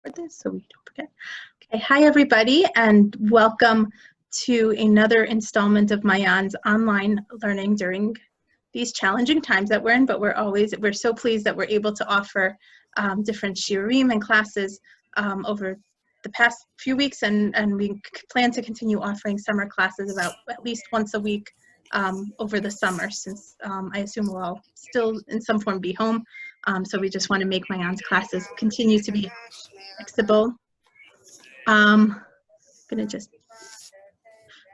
For this so we don't forget. Okay, hi everybody, and welcome to another installment of Ma'ayan's online learning during these challenging times that we're in, but we're so pleased that we're able to offer different shiurim and classes over the past few weeks, and we plan to continue offering summer classes about at least once a week over the summer, since I assume we'll all still in some form be home. So we just want to make Ma'ayan's classes continue to be flexible. So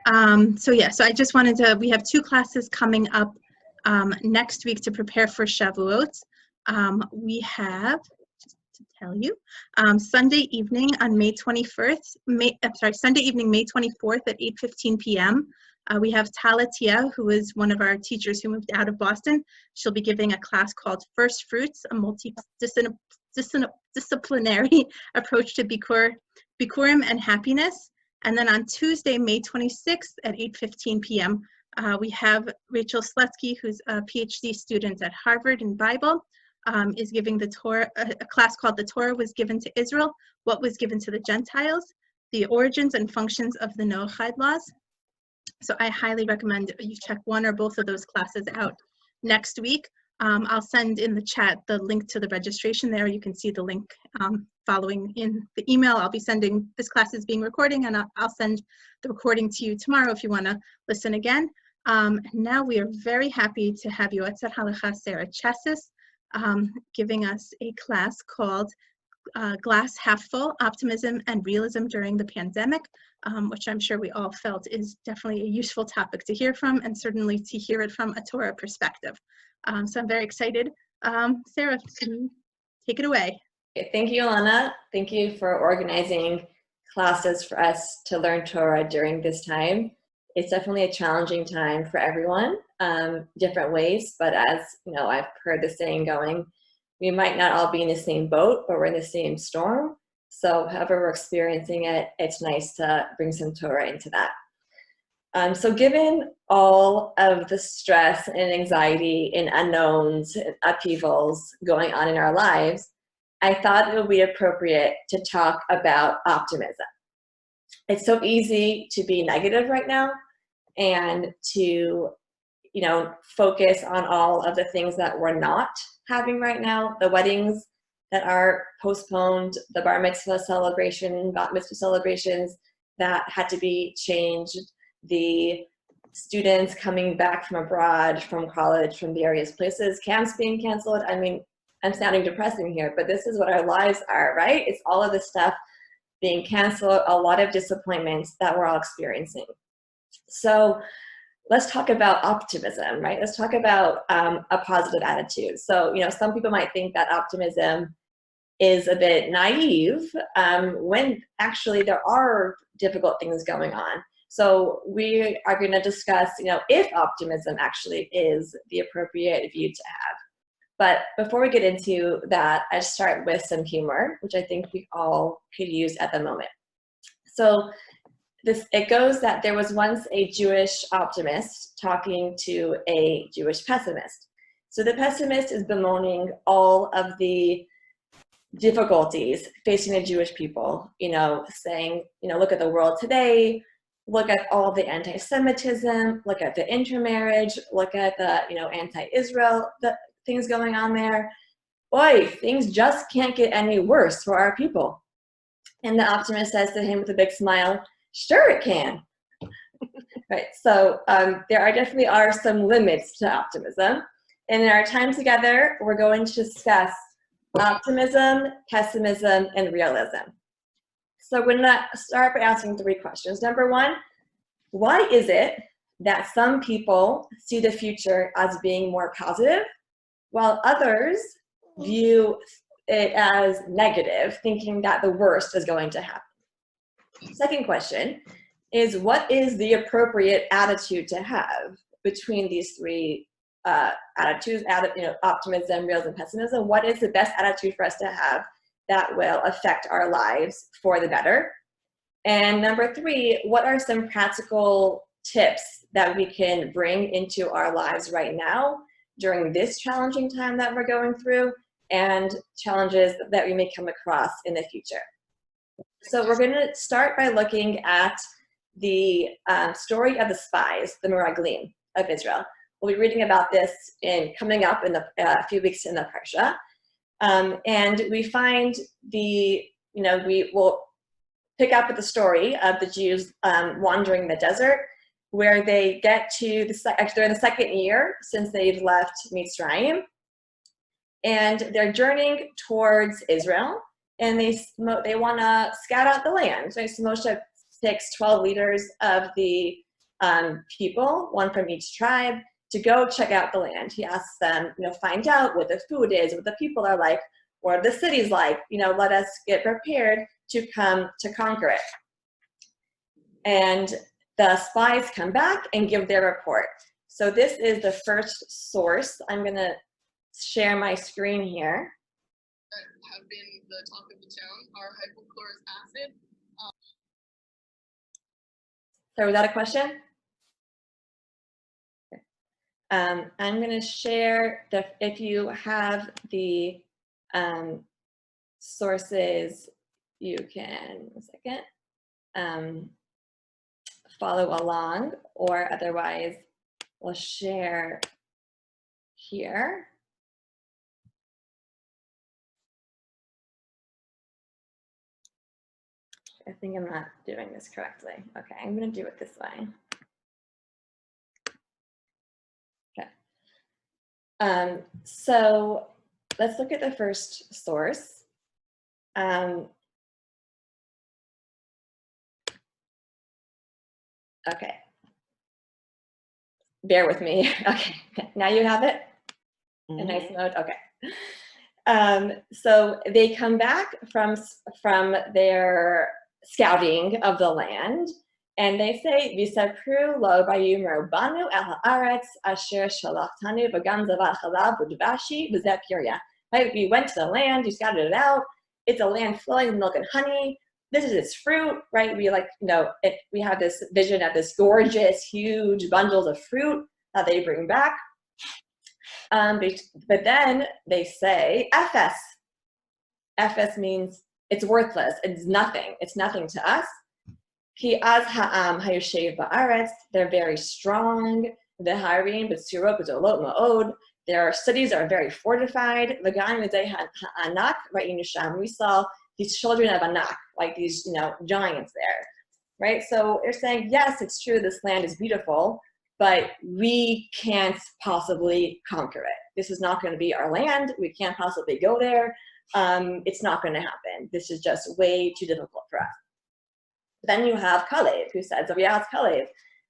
I just wanted to, we have two classes coming up next week to prepare for Shavuot. We have, just to tell you, Sunday evening on May 21st, Sunday evening, May 24th at 8:15 p.m. We have Talatia, who is one of our teachers who moved out of Boston. She'll be giving a class called First Fruits, a multidisciplinary approach to Bikurim and happiness. And then on Tuesday, May 26th at 8:15 p.m., we have Rachel Slutsky, who's a PhD student at Harvard in Bible, is giving the Torah, a class called The Torah Was Given to Israel, What Was Given to the Gentiles, the Origins and Functions of the Noahide Laws. So I highly recommend you check one or both of those classes out next week. I'll send in the chat the link to the registration there. You can see the link following in the email. I'll be sending, this class is being recording, and I'll send the recording to you tomorrow if you want to listen again. Now we are very happy to have Yoetzet Halacha Sarah Cheses giving us a class called Glass Half Full, Optimism and Realism During the Pandemic, which I'm sure we all felt is definitely a useful topic to hear from, and certainly to hear it from a Torah perspective. So I'm very excited. Sarah, can you take it away? Thank you, Alana. Thank you for organizing classes for us to learn Torah during this time. It's definitely a challenging time for everyone, different ways, but as you know, I've heard the saying going, we might not all be in the same boat, but we're in the same storm. So however we're experiencing it, it's nice to bring some Torah into that. So given all of the stress and anxiety and unknowns and upheavals going on in our lives, I thought it would be appropriate to talk about optimism. It's so easy to be negative right now and to, focus on all of the things that we're not having right now, the weddings that are postponed, the bar mitzvah celebration, bat mitzvah celebrations that had to be changed, the students coming back from abroad, from college, from various places, camps being canceled. I mean, I'm sounding depressing here, but this is what our lives are, right? It's all of this stuff being canceled, a lot of disappointments that we're all experiencing. So let's talk about optimism, right? Let's talk about a positive attitude. So, some people might think that optimism is a bit naive when actually there are difficult things going on. So we are going to discuss, if optimism actually is the appropriate view to have. But before we get into that, I start with some humor, which I think we all could use at the moment. So it goes that there was once a Jewish optimist talking to a Jewish pessimist. So the pessimist is bemoaning all of the difficulties facing the Jewish people, saying, look at the world today, look at all the anti-Semitism, look at the intermarriage, look at the, anti-Israel, the things going on there. Boy, things just can't get any worse for our people. And the optimist says to him with a big smile, sure it can. Right, so there definitely are some limits to optimism. And in our time together, we're going to discuss optimism, pessimism, and realism. So we're going to start by asking three questions. Number one, why is it that some people see the future as being more positive, while others view it as negative, thinking that the worst is going to happen? Second question is, what is the appropriate attitude to have between these three attitudes, optimism, realism, pessimism? What is the best attitude for us to have that will affect our lives for the better? And number three, what are some practical tips that we can bring into our lives right now during this challenging time that we're going through, and challenges that we may come across in the future? So we're going to start by looking at the story of the spies, the Meraglim of Israel. We'll be reading about this coming up in a few weeks in the Parsha. And we find we will pick up with the story of the Jews wandering the desert, where they get to they're in the second year since they've left Mitzrayim, and they're journeying towards Israel, and they want to scout out the land. So Moshe takes 12 leaders of the people, one from each tribe, to go check out the land. He asks them, find out what the food is, what the people are like, what are the cities like, let us get prepared to come to conquer it. And the spies come back and give their report. So this is the first source. I'm going to share my screen here. That have been the talk of the town are hypochlorous acid. So was that a question? Okay. I'm going to share if you have the sources, you can, 1 second, follow along, or otherwise we'll share here. I think I'm not doing this correctly. Okay, I'm going to do it this way. Okay. So let's look at the first source. Okay. Bear with me. Okay, now you have it? Mm-hmm. In nice mode? Okay. So they come back from their scouting of the land, and they say, "V'sapru lo vayimru banu el haaretz asher shalachtanu v'gam zavat chalav v'dvashi v'zeh pirya." Right? We went to the land, you scouted it out. It's a land flowing with milk and honey. This is its fruit, right? We we have this vision of this gorgeous, huge bundles of fruit that they bring back. But then they say, "Ephes." Ephes means it's worthless. It's nothing. It's nothing to us. Ki az ha'am hayoshev ba'aretz. They're very strong. V'harim b'tzurot b'dolot ma'od. Their cities are very fortified. V'gan v'zeh ha'anak ra'inu sham. We saw these children of Anak, like these, giants there, right? So they're saying, yes, it's true, this land is beautiful, but we can't possibly conquer it. This is not going to be our land. We can't possibly go there. It's not going to happen. This is just way too difficult for us. Then you have Kalev, who says, Kalev,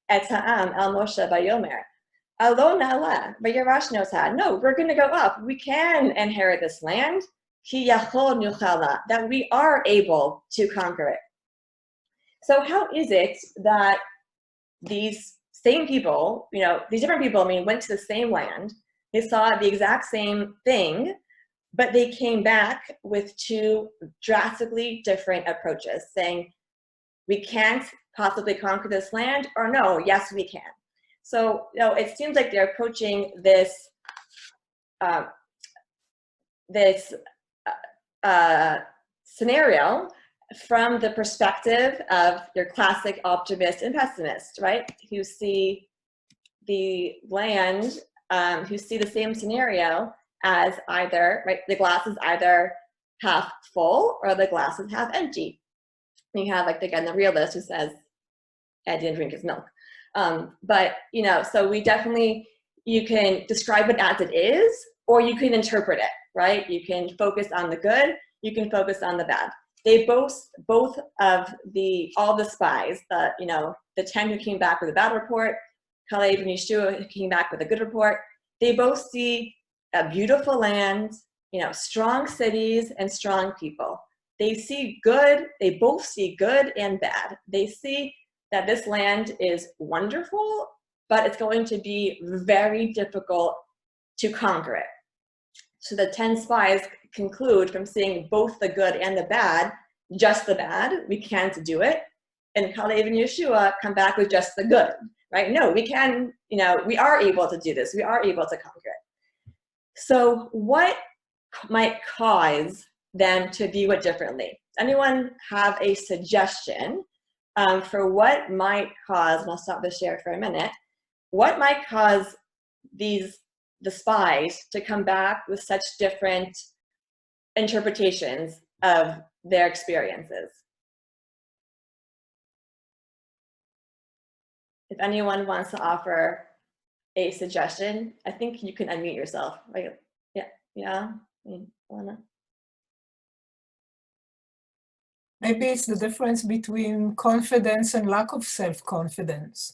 et ha'am el Moshe vayomer, alo na'ala v'yarash nosad. No, we're going to go up. We can inherit this land. That we are able to conquer it. So how is it that these same people, these different people, went to the same land, they saw the exact same thing, but they came back with two drastically different approaches, saying, we can't possibly conquer this land, or no, yes, we can. So, it seems like they're approaching this scenario from the perspective of your classic optimist and pessimist, right? Who see the land, who see the same scenario as either, right, the glass is either half full or the glass is half empty. And you have, again, the realist who says, I didn't drink his milk. But, so you can describe it as it is, or you can interpret it, right? You can focus on the good, you can focus on the bad. They both of all the spies, the 10 who came back with a bad report, Kalev and Yeshua who came back with a good report, they both see a beautiful land, strong cities and strong people. They see good, they both see good and bad. They see that this land is wonderful, but it's going to be very difficult to conquer it. So the 10 spies conclude from seeing both the good and the bad, just the bad, we can't do it. And Kalev and Yeshua come back with just the good, right? No, we can, we are able to do this. We are able to conquer it. So what might cause them to view it differently? anyone have a suggestion for what might cause, and I'll stop the share for a minute, what might cause the spies to come back with such different interpretations of their experiences? If anyone wants to offer a suggestion, I think you can unmute yourself, right? Yeah, Alana? Maybe it's the difference between confidence and lack of self-confidence.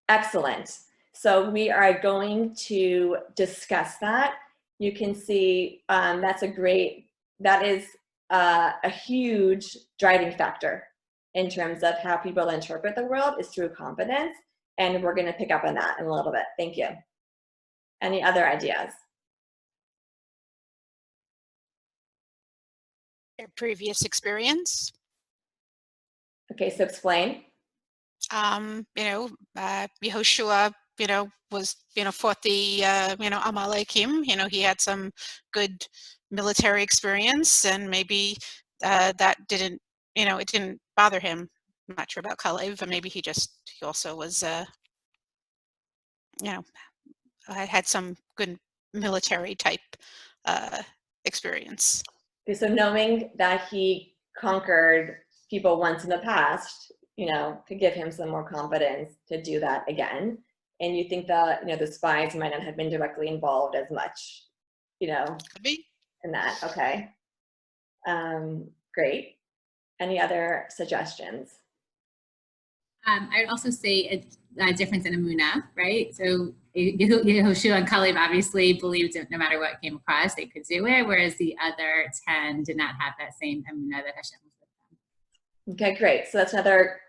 Excellent. So we are going to discuss that. You can see that is a huge driving factor in terms of how people interpret the world is through confidence. And we're going to pick up on that in a little bit. Thank you. Any other ideas? Their previous experience. Okay, so explain. Yehoshua, was, fought the, Amalekim. He had some good military experience, and maybe that didn't, it didn't bother him. I'm not sure about Kalev, but maybe he also was, had some good military type experience. Okay, so knowing that he conquered people once in the past, could give him some more confidence to do that again. And you think that, the spies might not have been directly involved as much, Could be. in that. Okay. Great. Any other suggestions? I would also say a difference in Emunah, right? So Yehoshua and Kalev obviously believed that no matter what came across, they could do it, whereas the other 10 did not have that same Emunah that Hashem was with them. Okay, great. So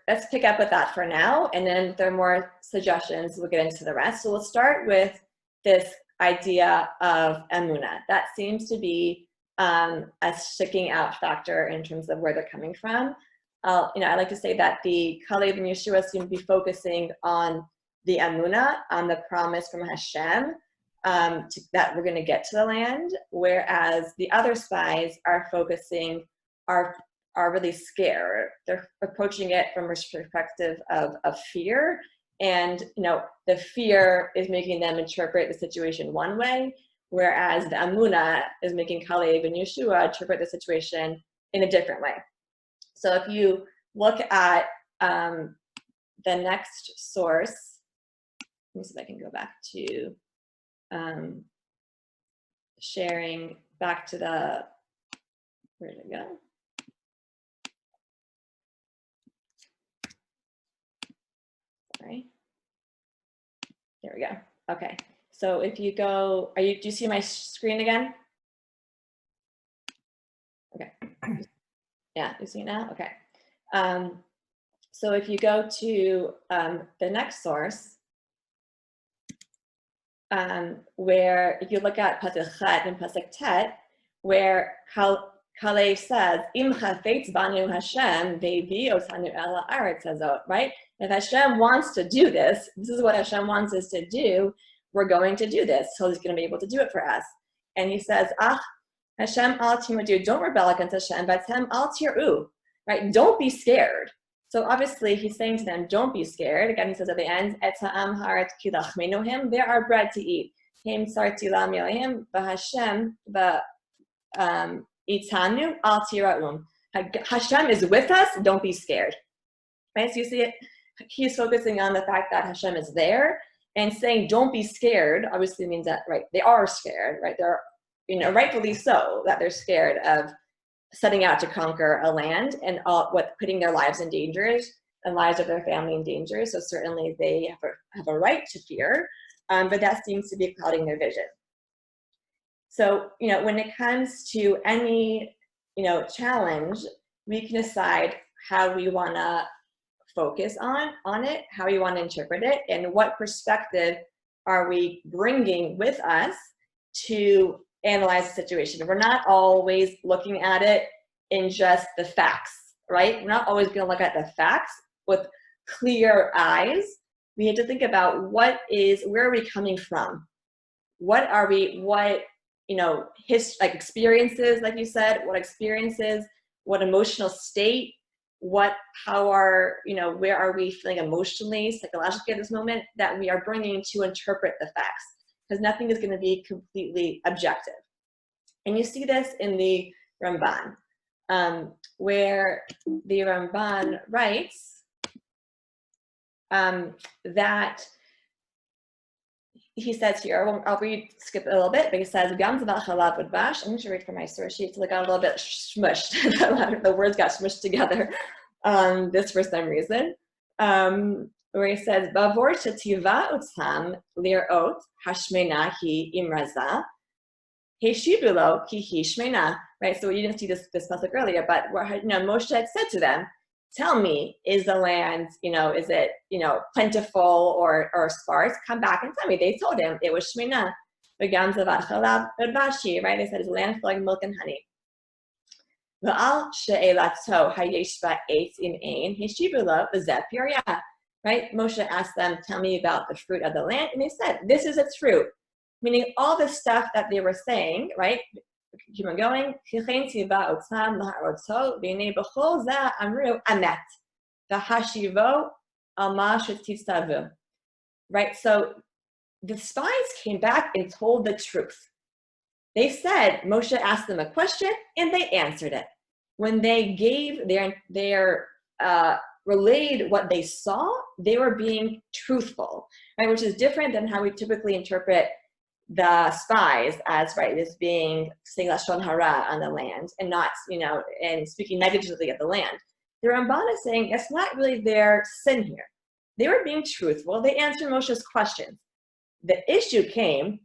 let's pick up with that for now. And then if there are more suggestions, we'll get into the rest. So we'll start with this idea of Emunah. That seems to be a sticking out factor in terms of where they're coming from. I like to say that the Kalev and Yeshua seem to be focusing on the Emunah, on the promise from Hashem that we're going to get to the land, whereas the other spies are really scared. They're approaching it from a perspective of fear, and the fear is making them interpret the situation one way, whereas the Emunah is making Kalev and Yeshua interpret the situation in a different way. So if you look at the next source, let me see if I can go back to sharing back to where did it go? Sorry. There we go. Okay. So if you go, do you see my screen again? Okay. Yeah, you see it now? Okay. So if you go to the next source, where if you look at Pasuk Chet and Pasuk Tet, where Kalev says, Im chafetz banu Hashem ve'vi otanu el haaretz hazot, right? If Hashem wants to do this, this is what Hashem wants us to do, we're going to do this. So he's going to be able to do it for us. And he says, Hashem al timadu, don't rebel against Hashem, but Hashem al tiru, right? Don't be scared. So obviously he's saying to them, don't be scared. Again, he says at the end, Et ha'am haaretz ki lachmenu, there are bread to eat. Him sarti lam yohim, v'Hashem itanu al tiraum. Hashem is with us, don't be scared. Right, so you see it, he's focusing on the fact that Hashem is there, and saying don't be scared obviously means that, right, they are scared, right? They're, rightfully so, that they're scared of setting out to conquer a land and putting their lives in danger and lives of their family in danger. So certainly they have a right to fear, but that seems to be clouding their vision. So, when it comes to any, challenge, we can decide how we want to focus on it, how we want to interpret it, and what perspective are we bringing with us to analyze the situation. We're not always looking at it in just the facts, right? We're not always going to look at the facts with clear eyes. We have to think about where are we coming from? What are we, experiences, like you said, what experiences what emotional state, how are, where are we feeling emotionally, psychologically at this moment, that we are bringing to interpret the facts, because nothing is going to be completely objective. And you see this in the Ramban, where the Ramban writes that he says here, I'll skip a little bit, but he says, I'm going to read from my source sheet, so it got a little bit smushed. The words got smushed together this for some reason. Where he says, Bavor shetiva utzam lirot hashmena hi imraza, heshibulo ki hi shmena. Right, so you didn't see this pasuk earlier, but Moshe had said to them, tell me, is the land, is it, plentiful or sparse? Come back and tell me. They told him it was shmena. Right, they said it's a land flowing milk and honey. Right, Moshe asked them, tell me about the fruit of the land, and they said, this is its fruit. Meaning all the stuff that they were saying, right? Keep on going. Right, so the spies came back and told the truth. They said, Moshe asked them a question and they answered it. When they gave their relayed what they saw, they were being truthful, right? Which is different than how we typically interpret the spies as, right, as being saying lashon hara on the land and not, and speaking negatively of the land. The Ramban is saying it's not really their sin here. They were being truthful. They answered Moshe's questions. The issue came,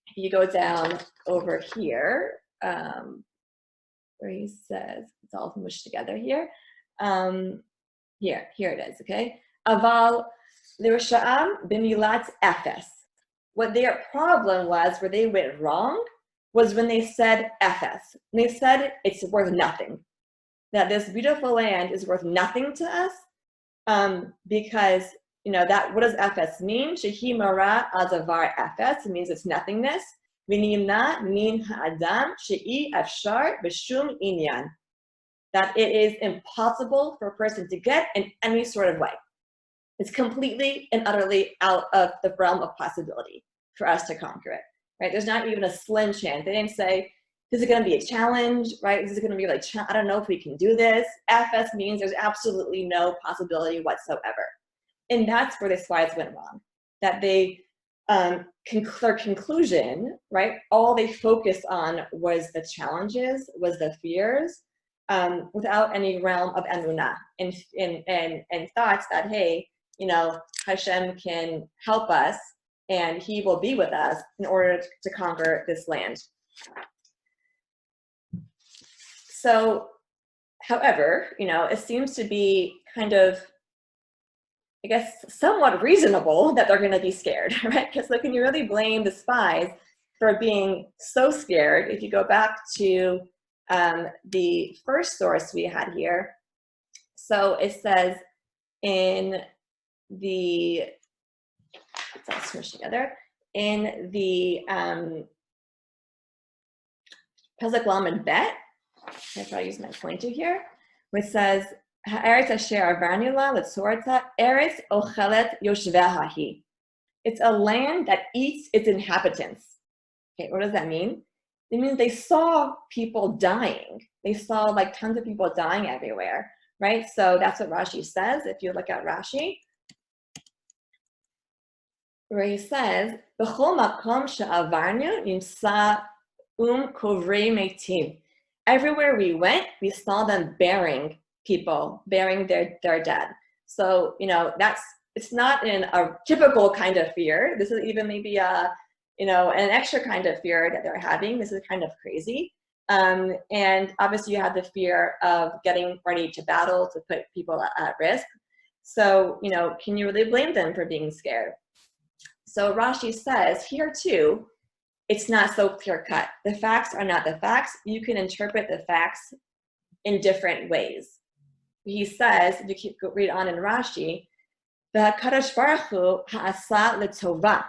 if you go down over here, where he says, it's all mushed together here. Here it is, okay? Aval l'risha'am b'milat efes. What their problem was, where they went wrong, was when they said efes. They said it's worth nothing. That this beautiful land is worth nothing to us, because, that, what does efes mean? Shehi mara adavar efes. It means it's nothingness. V'nimna min ha'adam she'i afshar b'shum inyan. That it is impossible for a person to get in any sort of way. It's completely and utterly out of the realm of possibility for us to conquer it, right? There's not even a slim chance. They didn't say, this is going to be a challenge, right? This is going to be like, I don't know if we can do this. FS means there's absolutely no possibility whatsoever. And that's where the spies went wrong. That they, their conclusion, right? All they focused on was the challenges, was the fears, without any realm of emunah and thoughts that, hey, Hashem can help us and he will be with us in order to conquer this land. So, however, it seems to be kind of, I guess, somewhat reasonable that they're going to be scared, right? Because can you really blame the spies for being so scared? If you go back to the first source we had here, so it says in the, it's all smushed together, in the Pesach Lamed Bet, I try to use my pointer here, which says, Ha'eretz asher avarnu la letzorata eretz ochelet yoshveha hi. It's a land that eats its inhabitants. Okay, what does that mean? It means they saw people dying. They saw tons of people dying everywhere, right? So that's what Rashi says. If you look at Rashi, where he says, "B'chol makom she'avarnu nimsa kovrei meitim." Everywhere we went, we saw them burying people, burying their dead. So it's not in a typical kind of fear. This is even maybe an extra kind of fear that they're having. This is kind of crazy. And obviously you have the fear of getting ready to battle, to put people at risk. So, can you really blame them for being scared? So Rashi says here too, it's not so clear cut. The facts are not the facts. You can interpret the facts in different ways. He says, if you read on in Rashi, V'hakadosh Baruch Hu ha'asa l'tova.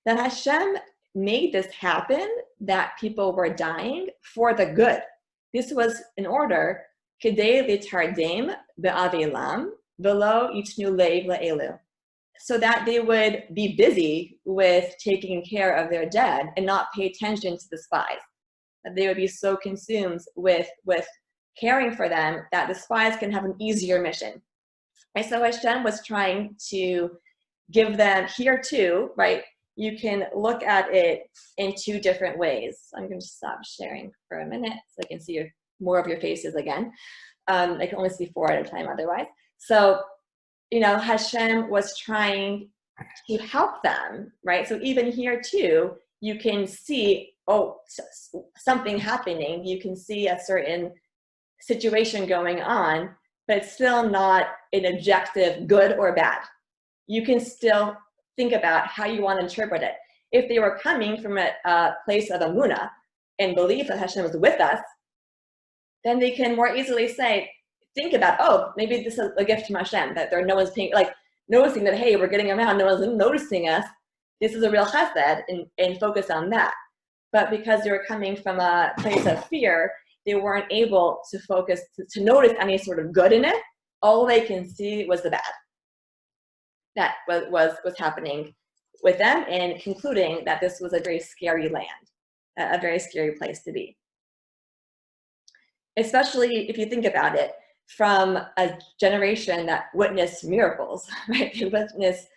That Hashem made this happen, that people were dying for the good. This was in order, kedei litardem be'avilam velo yitnu lev le'elu, so that they would be busy with taking care of their dead and not pay attention to the spies. That they would be so consumed with caring for them that the spies can have an easier mission. And so Hashem was trying to give them here too, right? You can look at it in two different ways. I'm going to stop sharing for a minute so I can see more of your faces again. I can only see 4 at a time otherwise. So, you know, Hashem was trying to help them, right? So even here too, you can see, oh, something happening. You can see a certain situation going on, but it's still not an objective good or bad. You can still think about how you want to interpret it. If they were coming from a place of emunah and belief that Hashem was with us, then they can more easily think about, oh, maybe this is a gift from Hashem, that no one's paying, like noticing that, hey, we're getting around, no one's noticing us. This is a real chesed, and focus on that. But because they were coming from a place of fear, they weren't able to focus, to notice any sort of good in it. All they can see was the bad that was happening with them, and concluding that this was a very scary land, a very scary place to be. Especially if you think about it, from a generation that witnessed miracles, right? They witnessed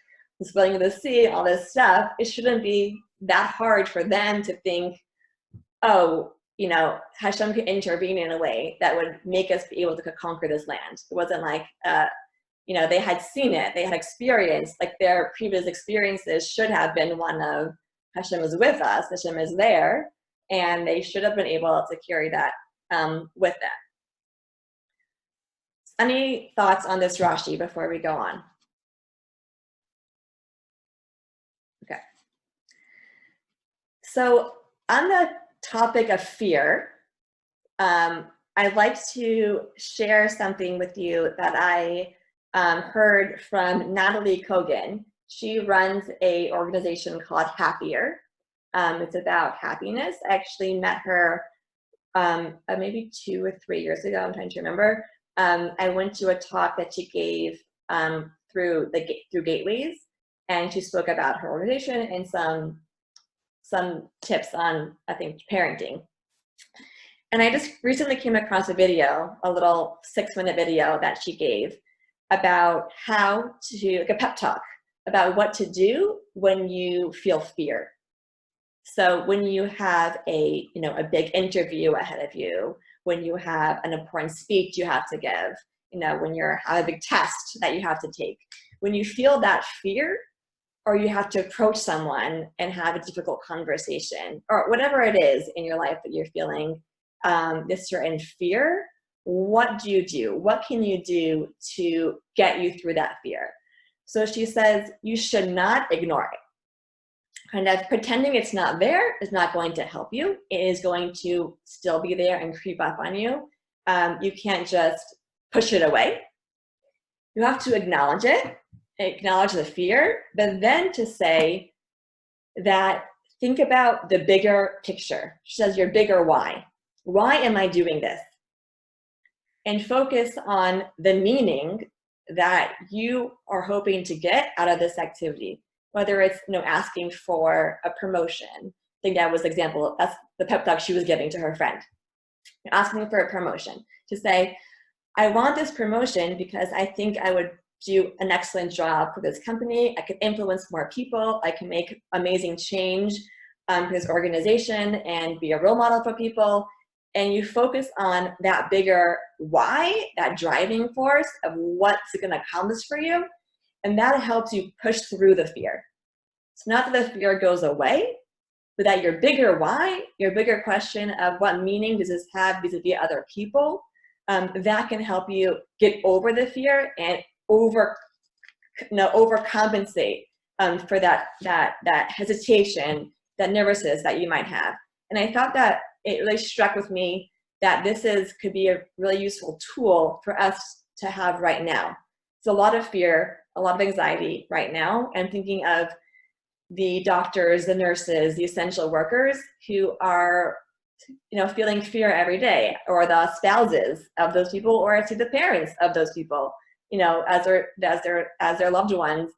the splitting of the sea, all this stuff. It shouldn't be that hard for them to think, oh, you know, Hashem could intervene in a way that would make us be able to conquer this land. It wasn't like, you know, they had seen it, they had experienced, like their previous experiences should have been one of Hashem is with us, Hashem is there, and they should have been able to carry that with them. Any thoughts on this Rashi before we go on? Okay. So on the topic of fear, I'd like to share something with you that I heard from Natalie Kogan. She runs an organization called Happier. It's about happiness. I actually met her maybe 2 or 3 years ago. I'm trying to remember. I went to a talk that she gave through Gateways, and she spoke about her organization and some tips on, I think, parenting. And I just recently came across a video, a little 6-minute video that she gave about how to, like a pep talk, about what to do when you feel fear. So when you have a big interview ahead of you, when you have an important speech you have to give, when you have a big test that you have to take, when you feel that fear, or you have to approach someone and have a difficult conversation, or whatever it is in your life that you're feeling this certain fear, what do you do? What can you do to get you through that fear? So she says you should not ignore it. Kind of pretending it's not there is not going to help you. It is going to still be there and creep up on you. You can't just push it away. You have to acknowledge it, acknowledge the fear, but then to say that, think about the bigger picture. She says your bigger why. Why am I doing this? And focus on the meaning that you are hoping to get out of this activity. Whether it's asking for a promotion. I think that was the example, that's the pep talk she was giving to her friend. Asking for a promotion. To say, I want this promotion because I think I would do an excellent job for this company. I could influence more people. I can make amazing change for this organization and be a role model for people. And you focus on that bigger why, that driving force of what's it going to accomplish for you. And that helps you push through the fear. It's not that the fear goes away, but that your bigger why, your bigger question of what meaning does this have vis-a-vis other people, that can help you get over the fear and overcompensate for that hesitation, that nervousness that you might have. And I thought that it really struck with me that could be a really useful tool for us to have right now. It's a lot of fear, a lot of anxiety right now. I'm thinking of the doctors, the nurses, the essential workers who are feeling fear every day, or the spouses of those people, or to the parents of those people, as their loved ones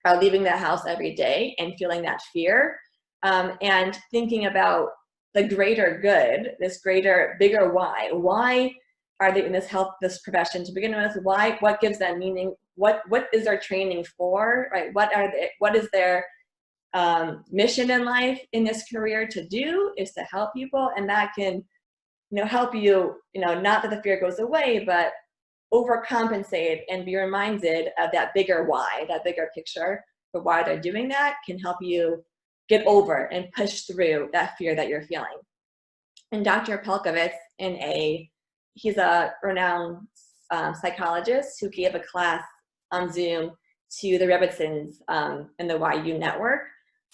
are leaving the house every day and feeling that fear, and thinking about the greater good, this bigger why. Why are they in this profession to begin with? Why? What gives them meaning? What is their training for? Right? What is their mission in life, in this career, to do? Is to help people, and that can help you, not that the fear goes away, but overcompensate and be reminded of that bigger why, that bigger picture for why they're doing that, can help you get over and push through that fear that you're feeling. And Dr. Pelkovitz, he's a renowned psychologist who gave a class on Zoom to the Rebbitzins in the YU network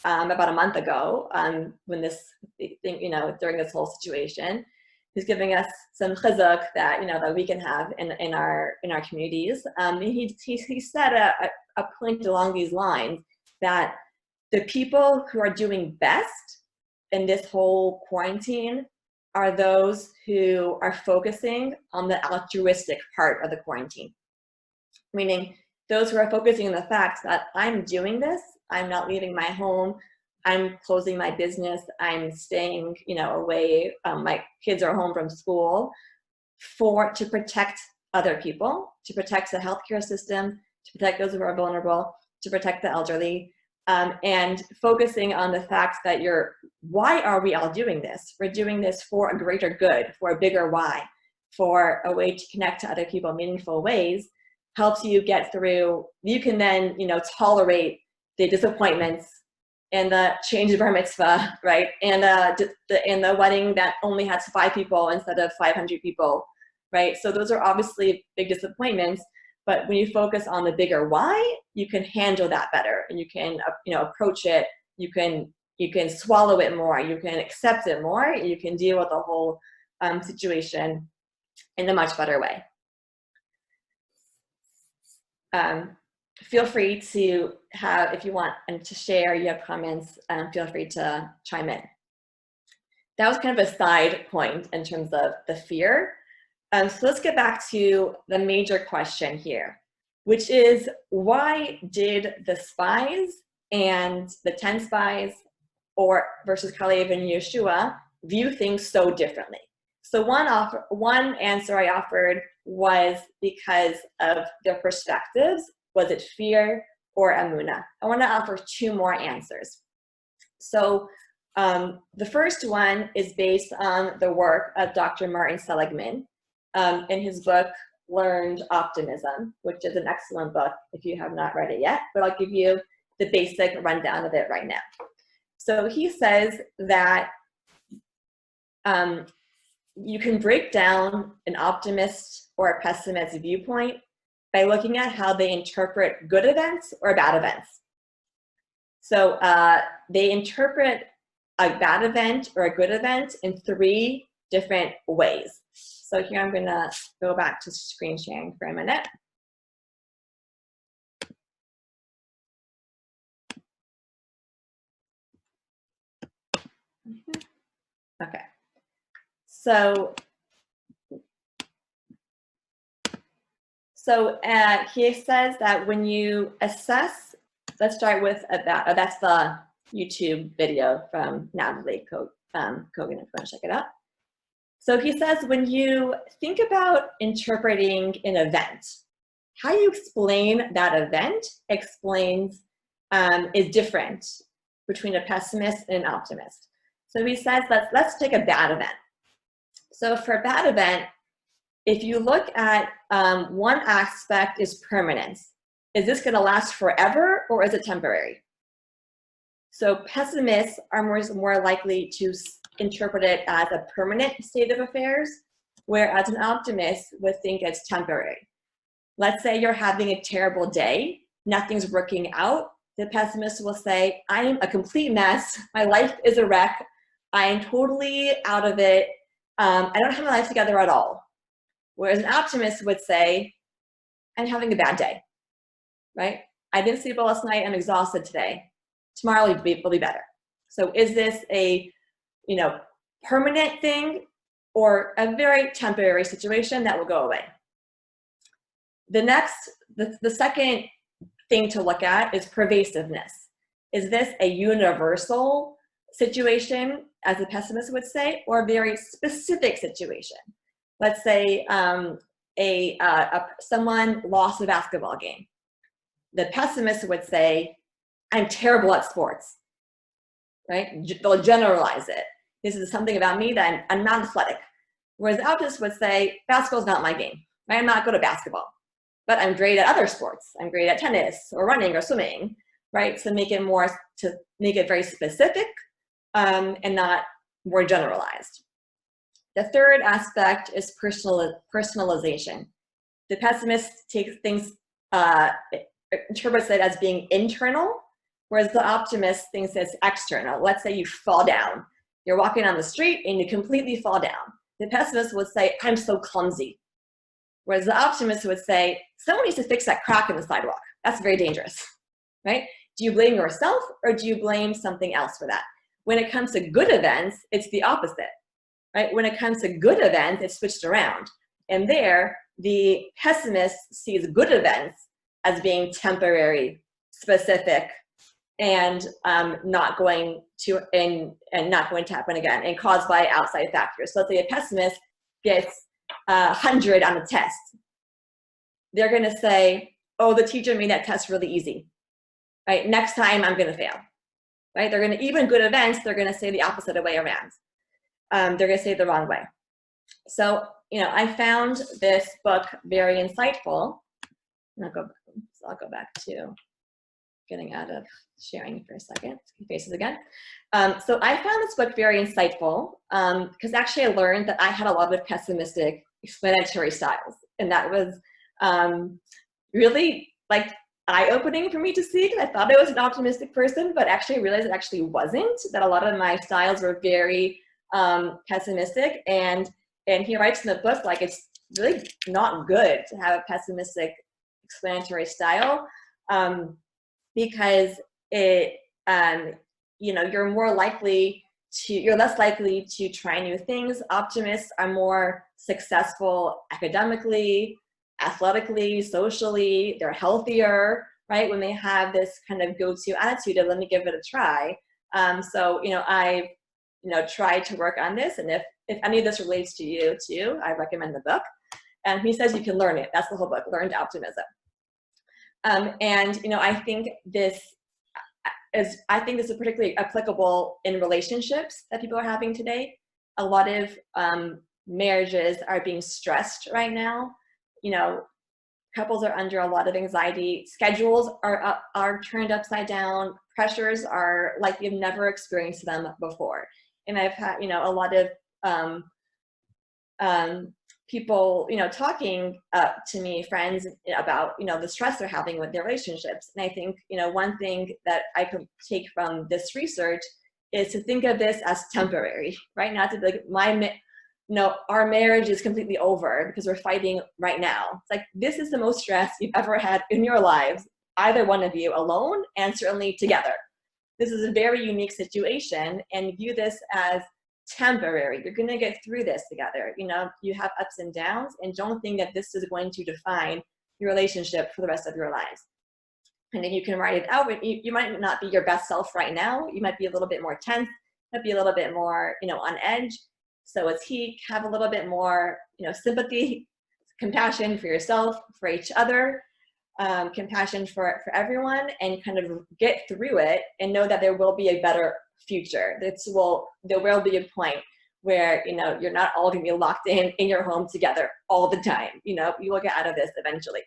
about a month ago, when this thing, during this whole situation. He's giving us some chizuk that that we can have in our communities. He said a point along these lines, that the people who are doing best in this whole quarantine are those who are focusing on the altruistic part of the quarantine. Meaning those who are focusing on the fact that I'm doing this, I'm not leaving my home, I'm closing my business, I'm staying, away, my kids are home from school, to protect other people, to protect the healthcare system, to protect those who are vulnerable, to protect the elderly, and focusing on the fact that why are we all doing this? We're doing this for a greater good, for a bigger why, for a way to connect to other people in meaningful ways, helps you get through. You can then, tolerate the disappointments and the change of bar mitzvah, right? And the wedding that only has 5 people instead of 500 people, right? So those are obviously big disappointments, but when you focus on the bigger why, you can handle that better, and you can, approach it. You can swallow it more. You can accept it more. You can deal with the whole situation in a much better way. Feel free to if you want and to share, you have comments, feel free to chime in. That was kind of a side point in terms of the fear. So let's get back to the major question here, which is, why did the spies and the 10 spies versus Kalev and Yeshua view things so differently? So one answer I offered was because of their perspectives. Was it fear or emunah? I want to offer 2 more answers. So the first one is based on the work of Dr. Martin Seligman in his book, Learned Optimism, which is an excellent book if you have not read it yet, but I'll give you the basic rundown of it right now. So he says that you can break down an optimist or a pessimist viewpoint by looking at how they interpret good events or bad events. So they interpret a bad event or a good event in 3 different ways. So here I'm going to go back to screen sharing for a minute. Okay. So he says that when you assess, let's start with that's the YouTube video from Natalie Kogan, if you want to check it out. So he says, when you think about interpreting an event, how you explain that event is different between a pessimist and an optimist. So he says, let's take a bad event. So for a bad event, if you look at one aspect is permanence. Is this going to last forever, or is it temporary? So pessimists are more likely to interpret it as a permanent state of affairs, whereas an optimist would think it's temporary. Let's say you're having a terrible day, nothing's working out. The pessimist will say, I am a complete mess. My life is a wreck. I am totally out of it. I don't have my life together at all. Whereas an optimist would say, I'm having a bad day, right? I didn't sleep well last night. I'm exhausted today. Tomorrow will be better. So is this a, permanent thing or a very temporary situation that will go away. The second thing to look at is pervasiveness. Is this a universal situation, as the pessimist would say, or a very specific situation? Let's say someone lost a basketball game. The pessimist would say, I'm terrible at sports, right? They'll generalize it. This is something about me that I'm not athletic. Whereas the optimist would say, basketball's not my game, right? I'm not good at basketball, but I'm great at other sports. I'm great at tennis or running or swimming, right? So make it very specific and not more generalized. The third aspect is personalization. The pessimist takes things, interprets it as being internal, whereas the optimist thinks it's external. Let's say you fall down. You're walking on the street and you completely fall down. The pessimist would say, I'm so clumsy. Whereas the optimist would say, someone needs to fix that crack in the sidewalk. That's very dangerous, right? Do you blame yourself or do you blame something else for that? When it comes to good events, it's the opposite, right? When it comes to good events, it's switched around. And there, the pessimist sees good events as being temporary, specific, and not going to happen again, and caused by outside factors. So let's say a pessimist gets 100 on a test. They're going to say, oh, the teacher made that test really easy, right? Next time I'm going to fail, right? They're going to, even good events, they're going to say the opposite way around. They're going to say it the wrong way. So, I found this book very insightful. And I'll go back to getting out of sharing for a second. Faces again. So I found this book very insightful because actually I learned that I had a lot of pessimistic explanatory styles, and that was really like eye-opening for me to see, because I thought I was an optimistic person, but actually I realized it actually wasn't, that a lot of my styles were very pessimistic, and he writes in the book like it's really not good to have a pessimistic explanatory style because it you're less likely to try new things. Optimists are more successful academically, athletically, socially. They're healthier, right? When they have this kind of go-to attitude of let me give it a try. So I've tried to work on this, and if any of this relates to you too, I recommend the book. And he says you can learn it. That's the whole book, Learn to Optimism. I think this is particularly applicable in relationships that people are having today. A lot of marriages are being stressed right now. Couples are under a lot of anxiety. Schedules are turned upside down. Pressures are like you've never experienced them before. And I've had, a lot of people, talking to me, friends, about, the stress they're having with their relationships. And I think, one thing that I could take from this research is to think of this as temporary, right? Not to be like, our marriage is completely over because we're fighting right now. It's like, this is the most stress you've ever had in your lives, either one of you alone and certainly together. This is a very unique situation, and view this as temporary. You're going to get through this together. You have ups and downs, and don't think that this is going to define your relationship for the rest of your lives. And if you can write it out, you might not be your best self right now. You might be a little bit more tense, might be a little bit more, on edge. So as have a little bit more, sympathy, compassion for yourself, for each other, compassion for everyone, and kind of get through it and know that there will be a better future. There will be a point where, you're not all going to be locked in your home together all the time. You will get out of this eventually.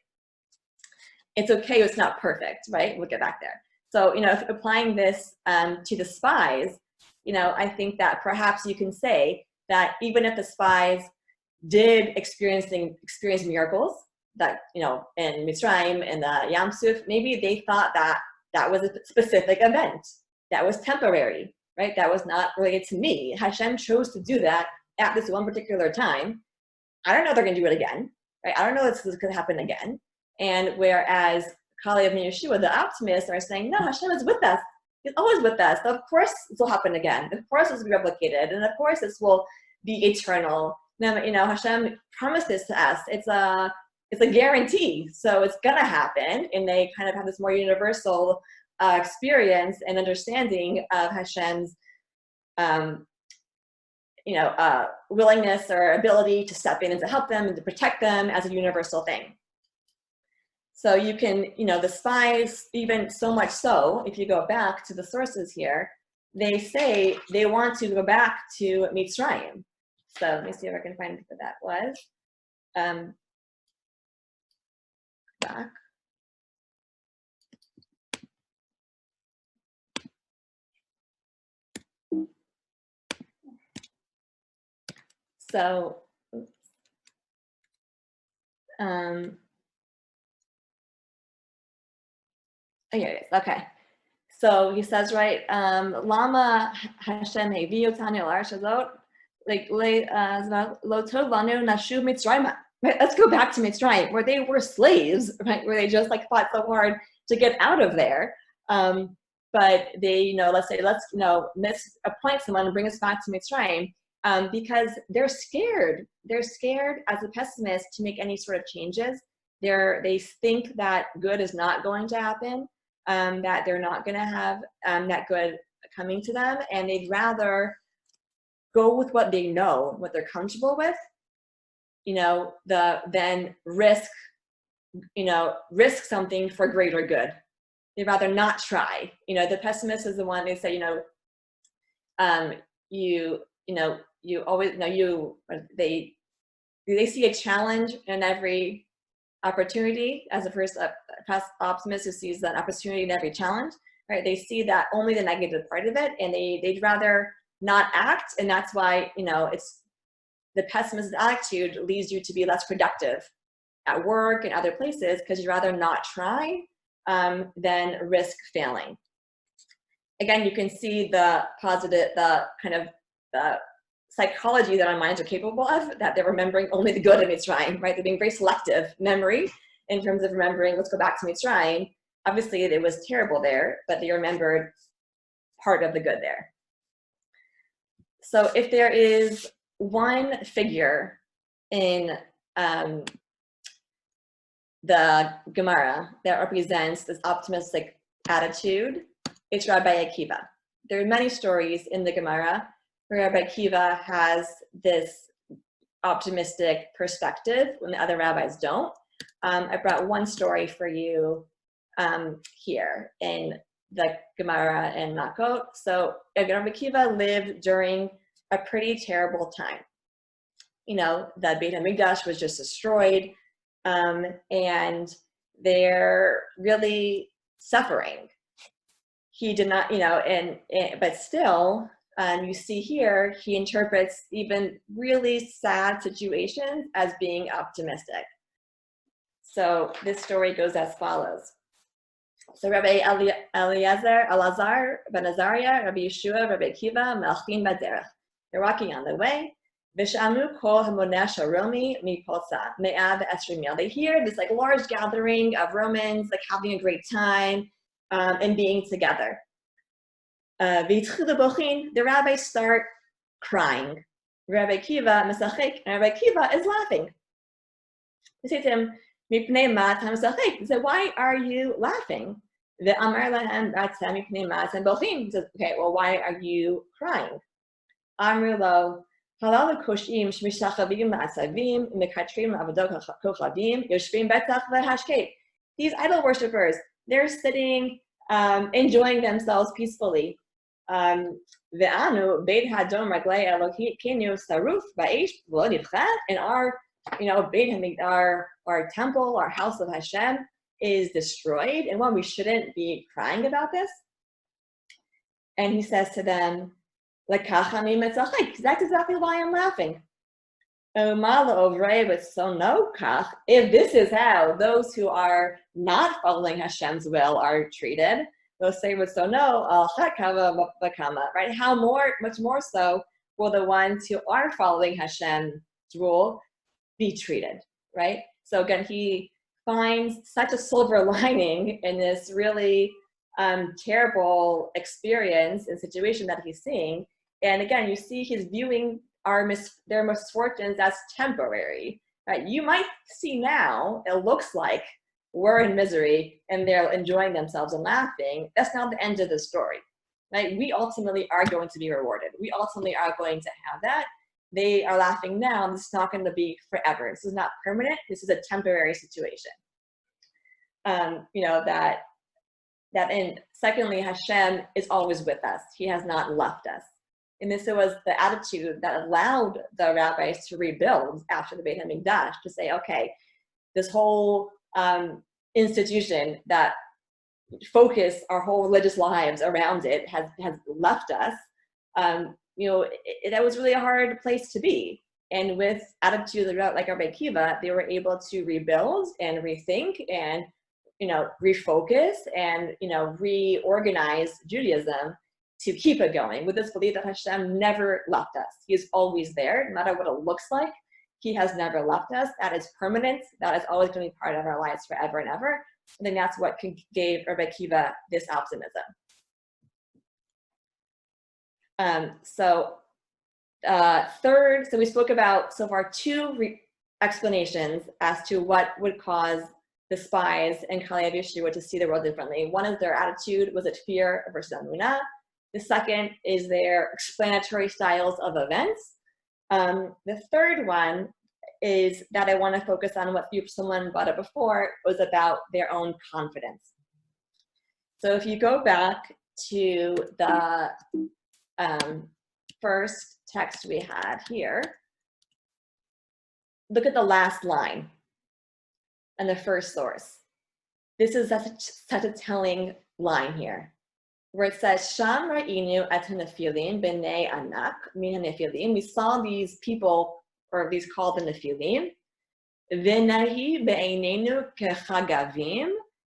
It's okay. It's not perfect, right? We'll get back there. So, if applying this to the spies, I think that perhaps you can say that even if the spies did experience miracles, that, in Mitzrayim and the Yam Suf, maybe they thought that was a specific event. That was temporary, right? That was not related to me. Hashem chose to do that at this one particular time. I don't know if they're going to do it again, right? I don't know if this could happen again. And whereas Kali of Yeshua, the optimists, are saying, no, Hashem is with us He's always with us. So of course this will happen again. Of course this will be replicated. And of course this will be eternal. Now, Hashem promised this to us. It's a guarantee. So it's gonna happen. And they kind of have this more universal experience and understanding of Hashem's willingness or ability to step in and to help them and to protect them as a universal thing. So you can, the spies, even so much so, if you go back to the sources here, they say they want to go back to Mitzrayim. So let me see if I can find what that was. Back. So, here it is. Okay. So he says, right, Lama Hashem heviu otanu al ha'aretz hazot, like lo tov lanu nashuv Mitzrayim. Right, let's go back to Mitzrayim, where they were slaves, right, where they just like fought so hard to get out of there. But they, let's appoint someone and bring us back to Mitzrayim, because they're scared. They're scared as a pessimist to make any sort of changes. They think that good is not going to happen, that they're not going to have that good coming to them, and they'd rather go with what they know, what they're comfortable with, than risk something for greater good. They'd rather not try. The pessimist is the one they say, you always they see a challenge in every opportunity, as a first optimist who sees that opportunity in every challenge, right? They see that only the negative part of it, and they'd rather not act, and that's why it's the pessimist attitude leads you to be less productive at work and other places, because you'd rather not try than risk failing. Again, you can see the positive, the kind of psychology that our minds are capable of, that they're remembering only the good of Mitzrayim, right? They're being very selective memory in terms of remembering, let's go back to Mitzrayim. Obviously, it was terrible there, but they remembered part of the good there. So if there is one figure in the Gemara that represents this optimistic attitude, it's Rabbi Akiva. There are many stories in the Gemara where Rabbi Akiva has this optimistic perspective when the other rabbis don't. I brought one story for you here in the Gemara and Makot. So Rabbi Akiva lived during a pretty terrible time. The Beit HaMikdash was just destroyed, and they're really suffering. He did not, but still, you see here, he interprets even really sad situations as being optimistic. So this story goes as follows. So Rabbi Elazar ben Azariah, Rabbi Yeshua, Rabbi Akiva, Melchin Baderech. They're walking on the way. V'shamu kol hamonesh haromi mipotza me'av esrimil. They hear this like large gathering of Romans, like having a great time and being together. The rabbis start crying. Rabbi Akiva mesachek, and Rabbi Akiva is laughing. They say to him, "Mipnei ma ta mesachek?" They say, "Why are you laughing?" Ve'amar lahem ratzeh mipnei ma ta bochim. He says, "Okay, well, why are you crying?" Amru lo halal koshim shmishachavim la'asavim mekatrim la'avodot kochavim yoshvim betach v'hashket. These idol worshippers, they're sitting, enjoying themselves peacefully. Ve'anu beit hadom raglei Elokeinu saruf ba'esh v'lo nivcha. And our, our temple, our house of Hashem is destroyed. And one, we shouldn't be crying about this. And he says to them, that's exactly why I'm laughing. But so no, if this is how those who are not following Hashem's will are treated, they'll say, so no, right? Much more so will the ones who are following Hashem's rule be treated, right? So again, he finds such a silver lining in this really terrible experience and situation that he's seeing. And again, you see he's viewing their misfortunes as temporary, right? You might see now, it looks like we're in misery and they're enjoying themselves and laughing. That's not the end of the story, right? We ultimately are going to be rewarded. We ultimately are going to have that. They are laughing now, and this is not going to be forever. This is not permanent. This is a temporary situation. And secondly, Hashem is always with us. He has not left us. And this was the attitude that allowed the rabbis to rebuild after the Beit HaMikdash, to say, okay, this whole institution that focused our whole religious lives around it has left us. That was really a hard place to be. And with attitudes like Rabbi Akiva, they were able to rebuild and rethink and refocus and reorganize Judaism to keep it going with this belief that Hashem never left us. He is always there, no matter what it looks like. He has never left us. That is permanent. That is always going to be part of our lives forever and ever. I think that's what gave Rabbi Akiva this optimism. Third, so we spoke about so far two explanations as to what would cause the spies and Kalev Yeshua to see the world differently. One is their attitude, was it fear versus amunah? The second is their explanatory styles of events. The third one is that I want to focus on what someone brought up before, was about their own confidence. So if you go back to the first text we had here, look at the last line and the first source. This is such a telling line here, where it says, Sham ra'inu et hanephilim b'nei anak min hanephilim. We saw these people, or these called the Nephilim. V'nahi be'einenu kechagavim.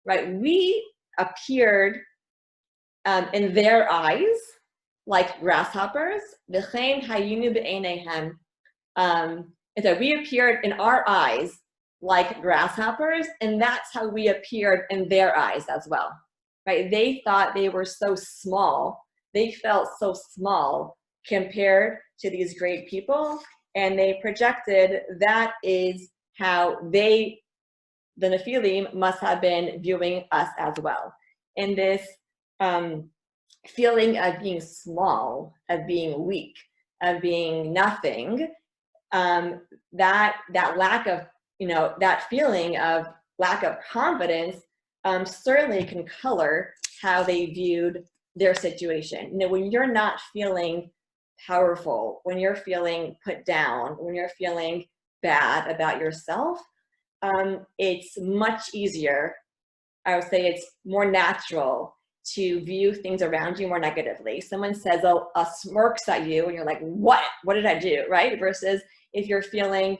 Right, we appeared in their eyes like grasshoppers. V'chein hayinu be'eineihem. And so we appeared in our eyes like grasshoppers, and that's how we appeared in their eyes as well. Right? They thought they were so small. They felt so small compared to these great people, and they projected that is how the Nephilim, must have been viewing us as well. And this feeling of being small, of being weak, of being nothing, that lack of, that feeling of lack of confidence certainly can color how they viewed their situation. When you're not feeling powerful, when you're feeling put down, when you're feeling bad about yourself, it's much easier, I would say it's more natural to view things around you more negatively. Someone says a smirks at you and you're like, what did I do, right? Versus if you're feeling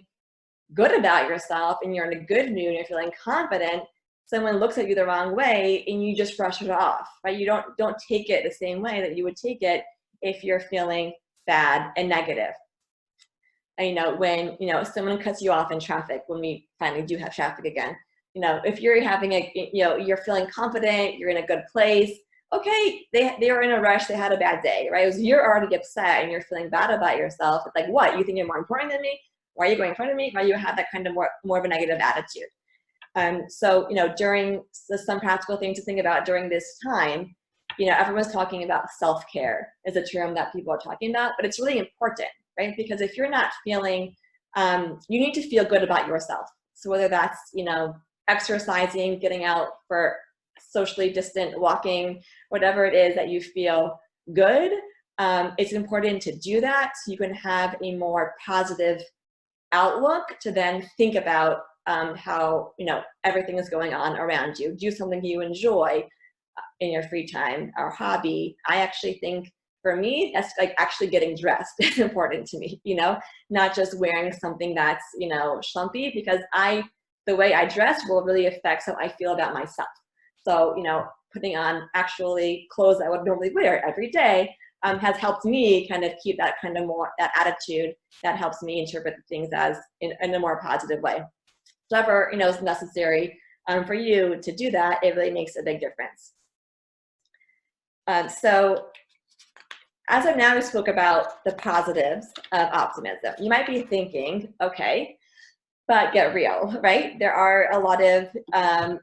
good about yourself and you're in a good mood and you're feeling confident, someone looks at you the wrong way and you just brush it off, right? You don't take it the same way that you would take it if you're feeling bad and negative. And, when, someone cuts you off in traffic, when we finally do have traffic again, if you're having you're feeling confident, you're in a good place, okay, they were in a rush, they had a bad day, right? It was, you're already upset and you're feeling bad about yourself. It's like, what, you think you're more important than me? Why are you going in front of me? Why you have that kind of more of a negative attitude? So, during some practical things to think about during this time, everyone's talking about self-care is a term that people are talking about, but it's really important, right? Because if you're not feeling, you need to feel good about yourself. So whether that's, exercising, getting out for socially distant walking, whatever it is that you feel good, it's important to do that so you can have a more positive outlook to then think about how, everything is going on around you. Do something you enjoy in your free time, or hobby. I actually think for me, that's like actually getting dressed is important to me, not just wearing something that's, schlumpy, because the way I dress will really affect how I feel about myself. So, putting on actually clothes I would normally wear every day has helped me kind of keep that kind of that attitude that helps me interpret things as in a more positive way. Whatever, is necessary for you to do that, it really makes a big difference. So as of now, we spoke about the positives of optimism. You might be thinking, okay, but get real, right? There are a lot of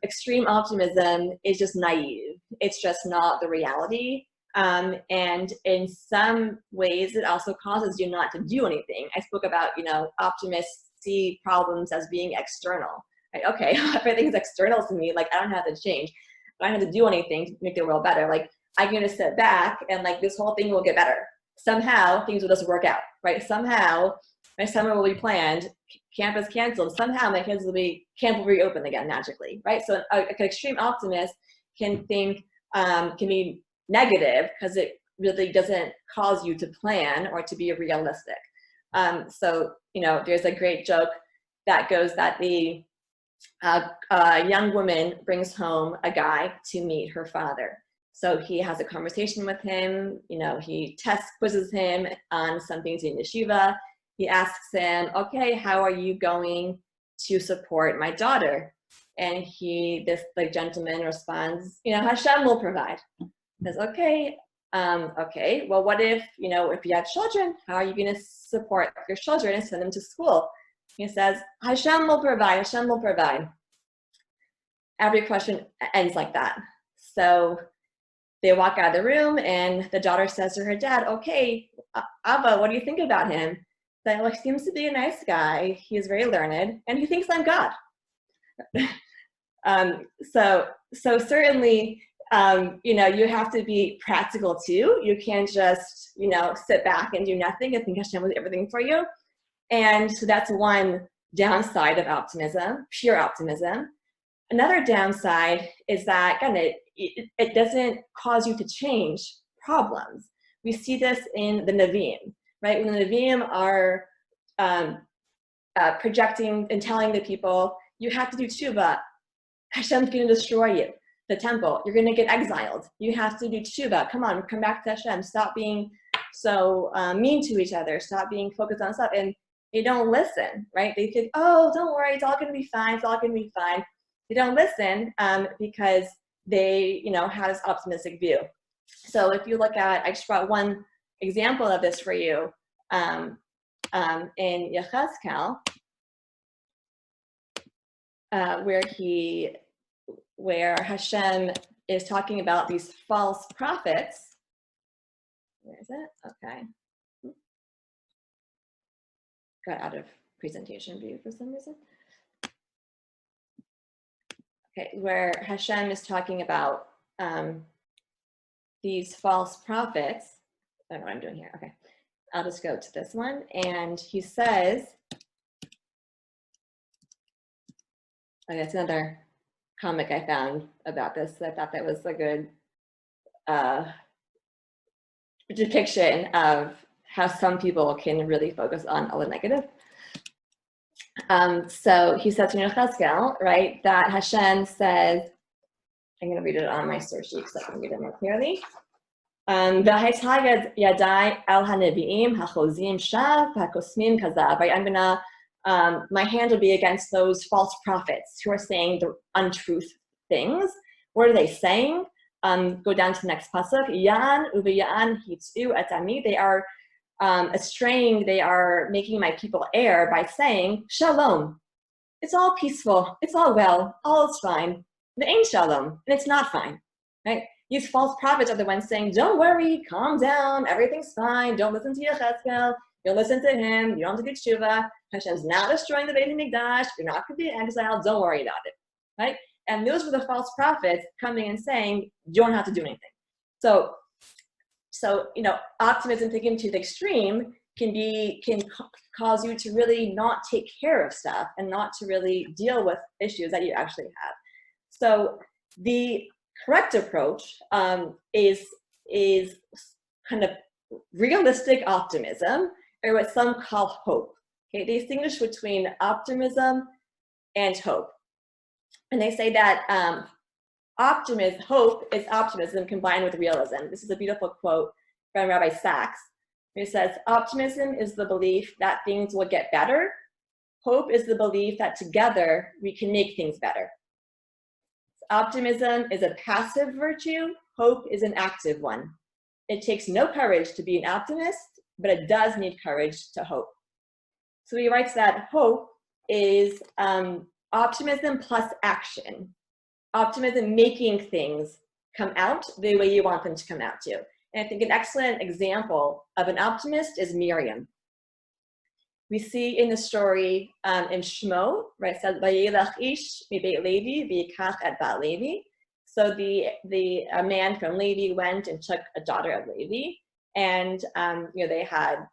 extreme optimism is just naive. It's just not the reality. And in some ways, it also causes you not to do anything. I spoke about, optimists see problems as being external. Right? Okay, everything's external to me. Like, I don't have to change. I don't have to do anything to make the world better. Like, I'm going to sit back and like this whole thing will get better. Somehow things will just work out, right? Somehow my summer will be planned, campus canceled. Somehow my kids camp will reopen again magically, right? So an extreme optimist can think, can be negative because it really doesn't cause you to plan or to be realistic. So, there's a great joke that goes that the young woman brings home a guy to meet her father. So he has a conversation with him, he quizzes him on some things in yeshiva. He asks him, okay, how are you going to support my daughter? And this gentleman responds, Hashem will provide. He says, okay, well, what if, if you have children, how are you going to support your children and send them to school? He says, Hashem will provide, Hashem will provide. Every question ends like that. So they walk out of the room and the daughter says to her dad, okay, Abba, what do you think about him? That he seems to be a nice guy. He is very learned and he thinks I'm God. So certainly, you have to be practical too. You can't just, sit back and do nothing and think Hashem will do everything for you. And so that's one downside of optimism, pure optimism. Another downside is that, again, it doesn't cause you to change problems. We see this in the Nevi'im, right? When the Nevi'im are projecting and telling the people, you have to do tshuva, Hashem's going to destroy you, the temple, you're going to get exiled, you have to do tshuva, come on, come back to Hashem, stop being so mean to each other, stop being focused on stuff, and they don't listen, right? They think, oh, don't worry, it's all going to be fine, it's all going to be fine. They don't listen because they, have this optimistic view. So if you look at, I just brought one example of this for you in Yechezkel, where Hashem is talking about these false prophets. Where is it? Okay. Got out of presentation view for some reason. Okay, where Hashem is talking about these false prophets. I don't know what I'm doing here. Okay, I'll just go to this one. And he says, okay, that's another comic I found about this. I thought that was a good depiction of how some people can really focus on all the negative. So he says in Yechezkel, right, that Hashem says, I'm going to read it on my source sheet so I can read it more clearly. I'm going to, my hand will be against those false prophets who are saying the untruth things. What are they saying? Go down to the next pasuk. Yan uveyan hitzu etami. They are estraying, they are making my people err by saying, shalom. It's all peaceful, it's all well, all is fine. The ain't shalom, and it's not fine, right? These false prophets are the ones saying, don't worry, calm down, everything's fine, don't listen to Yechezkel, you'll listen to him, you don't have to do tshuva, Hashem's not destroying the Beit HaMikdash, you're not going to be exiled, don't worry about it, right? And those were the false prophets coming and saying, you don't have to do anything. So optimism taken to the extreme can cause you to really not take care of stuff and not to really deal with issues that you actually have. So the correct approach is kind of realistic optimism, or what some call hope. Okay, they distinguish between optimism and hope, and they say that hope is optimism combined with realism. This is a beautiful quote from Rabbi Sachs. He says, optimism is the belief that things will get better. Hope is the belief that together we can make things better. Optimism is a passive virtue. hope is an active one. It takes no courage to be an optimist, but it does need courage to hope. So he writes that hope is optimism plus action. Optimism making things come out the way you want them to come out to. And I think an excellent example of an optimist is Miriam. We see in the story in Shmo, right, it says, "Vayelach ish mibeit Levi v'yikach et bat Levi." So a man from Levi went and took a daughter of Levi, and you know, they had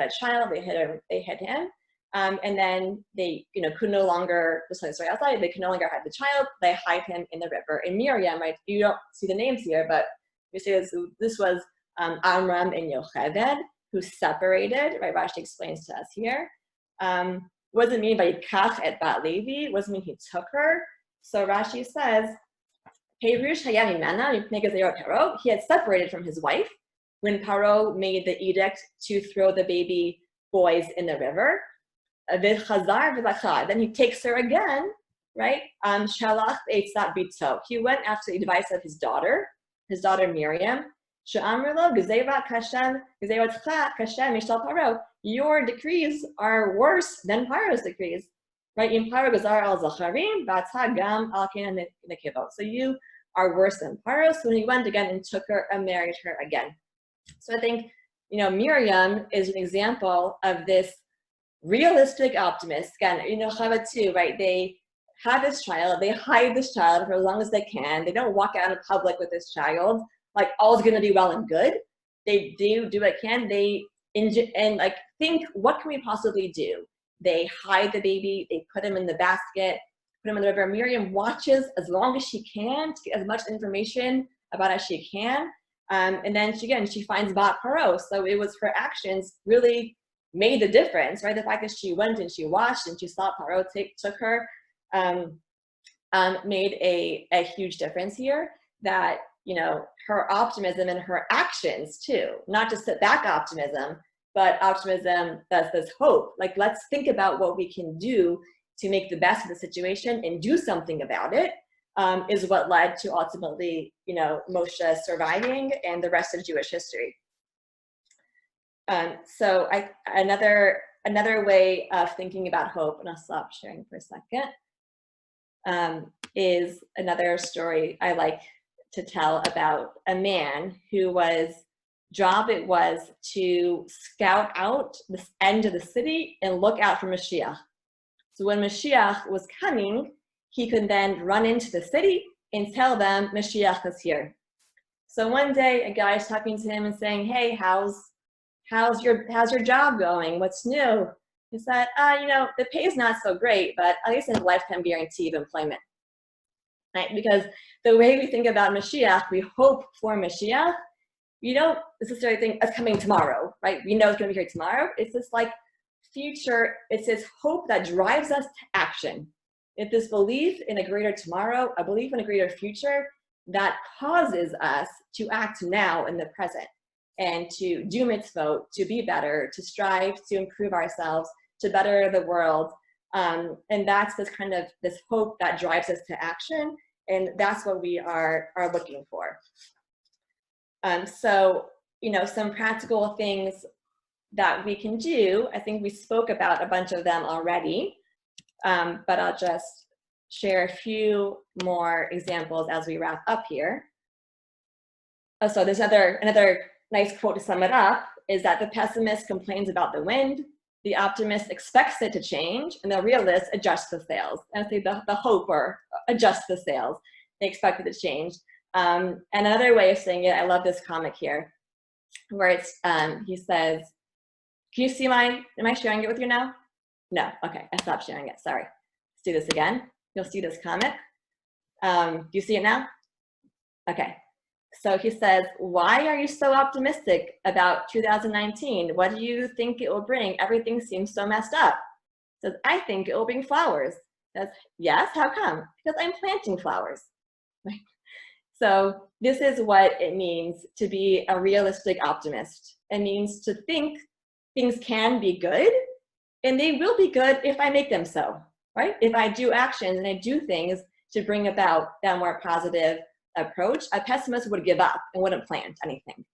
a child. They hid him, and then they, you know, could no longer, just like the story outside, they could no longer hide the child. They hide him in the river. And Miriam, right? You don't see the names here, but we see this was Amram and Yocheved, who separated, right? Rashi explains to us here. What does it mean by Yikach et bat Levi? What does it mean he took her? So Rashi says, he had separated from his wife when Paro made the edict to throw the baby boys in the river. Then he takes her again, right? He went after the advice of his daughter Miriam. Your decrees are worse than Paro's decrees, right? So you are worse than Paro. So he went again and took her and married her again. So I think, you know, Miriam is an example of this realistic optimist. Again, you know, Chava too, right? They have this child, they hide this child for as long as they can. They don't walk out in public with this child like all's gonna be well and good. They do what can. And like think, what can we possibly do? They hide the baby, they put him in the basket, put him in the river. Miriam watches as long as she can to get as much information about as she can. And then she finds Bat Paro. So it was her actions really made the difference, right? The fact that she went and she watched and she saw Paro took her made a huge difference here. That, you know, her optimism and her actions too, not just sit back optimism, but optimism that's this hope. Like, let's think about what we can do to make the best of the situation and do something about it, is what led to ultimately, you know, Moshe surviving and the rest of Jewish history. So another way of thinking about hope, and I'll stop sharing for a second, is another story I like to tell about a man whose job it was to scout out the end of the city and look out for Mashiach. So when Mashiach was coming, he could then run into the city and tell them Mashiach is here. So one day a guy is talking to him and saying, "Hey, how's your job going? What's new?" He said, "You know, the pay is not so great, but at least I have a lifetime guarantee of employment." Right? Because the way we think about Mashiach, we hope for Mashiach. You don't necessarily think it's coming tomorrow, right? We know it's going to be here tomorrow. It's this like future. It's this hope that drives us to action. It's this belief in a greater tomorrow, a belief in a greater future that causes us to act now in the present and to do mitzvot, to be better, to strive to improve ourselves, to better the world. And that's this kind of this hope that drives us to action. And that's what we are looking for. So, you know, some practical things that we can do, I think we spoke about a bunch of them already, but I'll just share a few more examples as we wrap up here. Oh, so there's another nice quote to sum it up, is that the pessimist complains about the wind, the optimist expects it to change, and the realist adjusts the sails. And I say the hoper adjusts the sails. They expect it to change. And another way of saying it, I love this comic here, where it's, he says, can you see am I sharing it with you now? No, okay, I stopped sharing it, sorry. Let's do this again. You'll see this comic. Do you see it now? Okay, so he says, why are you so optimistic about 2019? What do you think it will bring? Everything seems so messed up. He says, I think it will bring flowers. He says, yes, how come? Because I'm planting flowers. Right? So this is what it means to be a realistic optimist. It means to think things can be good, and they will be good if I make them so, right? If I do actions and I do things to bring about that more positive approach, a pessimist would give up and wouldn't plant anything.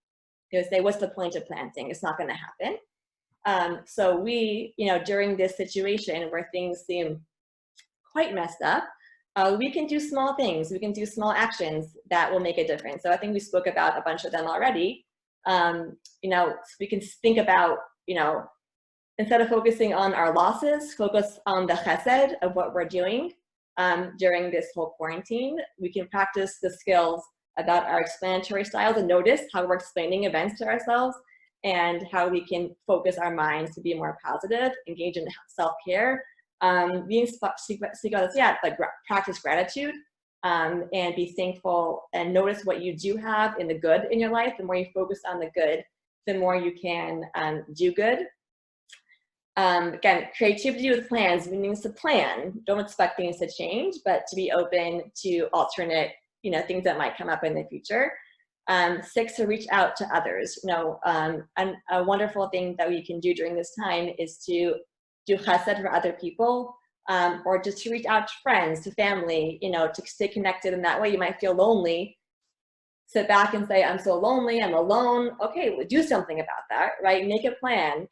They would say, what's the point of planting? It's not going to happen. So we, during this situation where things seem quite messed up, we can do small things. We can do small actions that will make a difference. So I think we spoke about a bunch of them already. We can think about, instead of focusing on our losses, focus on the chesed of what we're doing during this whole quarantine. We can practice the skills about our explanatory styles and notice how we're explaining events to ourselves and how we can focus our minds to be more positive, engage in self-care, practice gratitude, and be thankful and notice what you do have in the good in your life. The more you focus on the good, the more you can do good. Again, creativity with plans means to plan. Don't expect things to change, but to be open to alternate, things that might come up in the future. 6, to reach out to others. And a wonderful thing that we can do during this time is to do chesed for other people, or just to reach out to friends, to family, to stay connected in that way. You might feel lonely. Sit back and say, I'm so lonely, I'm alone. Okay, well, do something about that, right? Make a plan,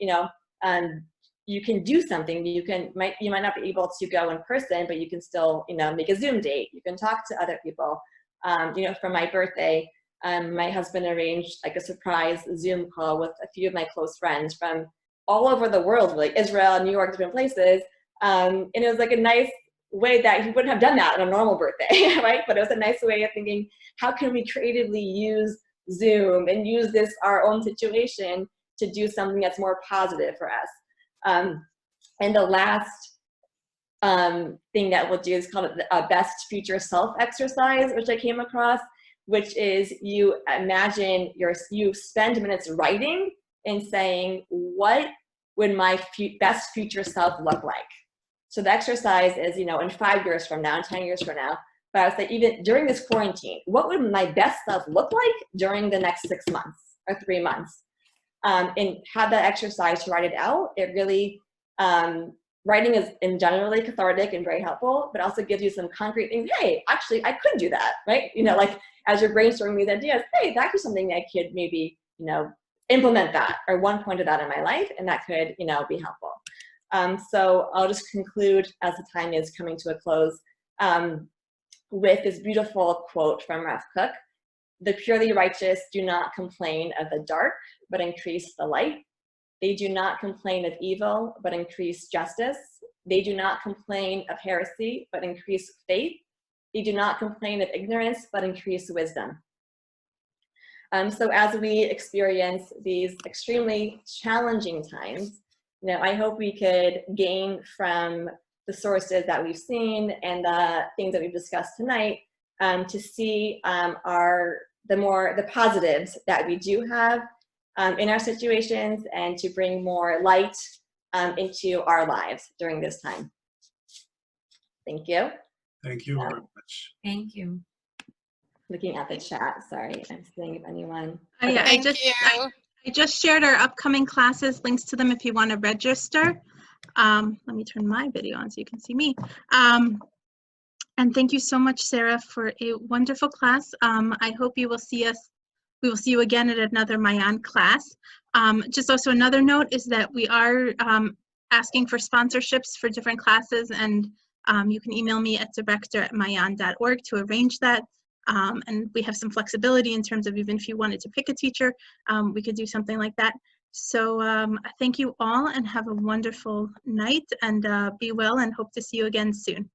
you can do something. You might not be able to go in person, but you can still, make a Zoom date. You can talk to other people. For my birthday, my husband arranged like a surprise Zoom call with a few of my close friends from all over the world, like Israel, New York, different places. And it was like a nice way that he wouldn't have done that on a normal birthday, right? But it was a nice way of thinking, how can we creatively use Zoom and use this, our own situation, to do something that's more positive for us? And the last thing that we'll do is called a best future self exercise, which I came across, which is you imagine you spend minutes writing and saying, what would my best future self look like? So the exercise is, in 5 years from now, 10 years from now, but I would say even during this quarantine, what would my best self look like during the next 6 months or 3 months? And have that exercise to write it out. It really, writing is generally cathartic and very helpful, but also gives you some concrete things. Hey, actually, I could do that, right? Like as you're brainstorming these ideas, hey, that could be something I could maybe, implement that or one point of that in my life, and that could, be helpful. So I'll just conclude as the time is coming to a close with this beautiful quote from Rav Kook. The purely righteous do not complain of the dark, but increase the light. They do not complain of evil, but increase justice. They do not complain of heresy, but increase faith. They do not complain of ignorance, but increase wisdom. So as we experience these extremely challenging times, I hope we could gain from the sources that we've seen and the things that we've discussed tonight to see the positives that we do have in our situations, and to bring more light into our lives during this time. Thank you. Thank you very much. Thank you. Looking at the chat, sorry, I'm seeing if anyone. Yeah, Thank you. I just shared our upcoming classes, links to them if you want to register. Let me turn my video on so you can see me. And thank you so much, Sarah, for a wonderful class. I hope you will see us. We will see you again at another Ma'ayan class. Just also another note is that we are asking for sponsorships for different classes, and you can email me at director@maayan.org to arrange that. And we have some flexibility in terms of even if you wanted to pick a teacher, we could do something like that. So thank you all and have a wonderful night, and be well, and hope to see you again soon.